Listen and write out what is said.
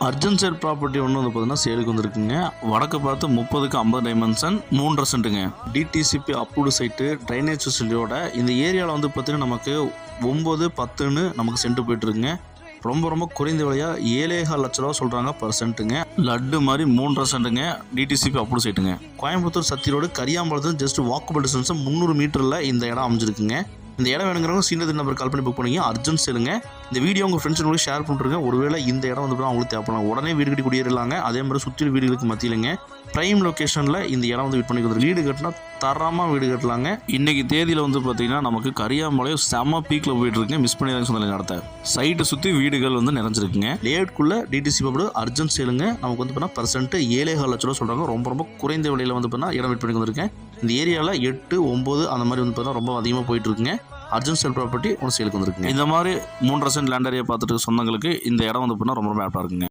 Arjun sale property ஒன்று வந்து பார்த்தீங்கன்னா சேலுக்கு வந்துருக்குங்க. வடக்கு பார்த்து 30க்கு 50 டைமென்ஷன் 3.5 சென்ட்டுங்க. டிடிசிபி அப்ரூவ்டு சைட்டு, ட்ரைனேஜ் ஃபெசிலிட்டியோட இந்த ஏரியாவில் வந்து பார்த்தீங்கன்னா நமக்கு 9-10ன்னு நமக்கு சென்ட்டு போயிட்டுருக்குங்க. ரொம்ப குறைந்த விலையாக 7.25 லட்ச ரூபா சொல்கிறாங்க பர் சென்ட்டுங்க. லட்டு மாதிரி 3.5 சென்ட்டுங்க. டிடிசிபி அப்ரூவ் சைட்டுங்க. கோயம்புத்தூர் சத்தி ரோடு கரியாம்பாளத்து ஜஸ்ட் வாக்கபிள் டிஸ்டன்ஸ் 300 மீட்டரில் இந்த இடம் அமைஞ்சிருக்குங்க. இந்த இடம் வேணுங்கிறவங்க சீனியர் நம்பர் கால் பண்ணி புக் பண்ணிங்க. அர்ஜுன் சேலுங்க. இந்த வீடியோ உங்கள் ஃப்ரெண்ட்ஸ் ஷேர் பண்ணுறங்க. ஒருவேளை இந்த இடம் வந்து அவங்களுக்கு தேவைப்படலாம், உடனே வீடு கட்டி குடியேறலாங்க. அதே மாதிரி சுற்றி வீடுகளுக்கு மத்தியிலங்க ப்ரைம் லொக்கேஷனில் இந்த இடம் வந்து விற்பனைக்கு வந்து வீடு கட்டினா தரமாக வீடு கட்டலாங்க. இன்றைக்கி தேதியில் வந்து பார்த்தீங்கன்னா நமக்கு கரியாம்பாளையம் செம்ம பீக்கில் போயிட்டுருக்குங்க. மிஸ் பண்ணிடுறாங்க சொந்த நடத்த சைட்டை சுற்றி வீடுகள் வந்து நிறைஞ்சிருக்குங்க. லேஅவுட்குள்ளே டிடிசி பப்டு அர்ஜுன் சேலுங்க. நமக்கு வந்து பார்த்தீங்கன்னா பர்சன்ட் 7.25 லட்ச ரூபா சொல்கிறாங்க. ரொம்ப குறைந்த விலையில் வந்து பார்த்தீங்கன்னா இடம் விற்பனைக்கு வந்திருக்கேன். இந்த ஏரியாவில் 8-9 அந்த மாதிரி வந்து பார்த்தீங்கன்னா ரொம்ப அதிகமாக போயிட்டுருக்குங்க. அர்ஜுன் சேல் ப்ராப்பர்ட்டி ஒன்று சேலுக்கு வந்துருக்குங்க. இந்த மாதிரி 3.5 சென்ட் லேண்ட் ஏரியா பார்த்துட்டு சொந்தங்களுக்கு இந்த இடம் வந்து பார்த்தீங்கன்னா ரொம்ப ஆப்டாக இருக்குங்க.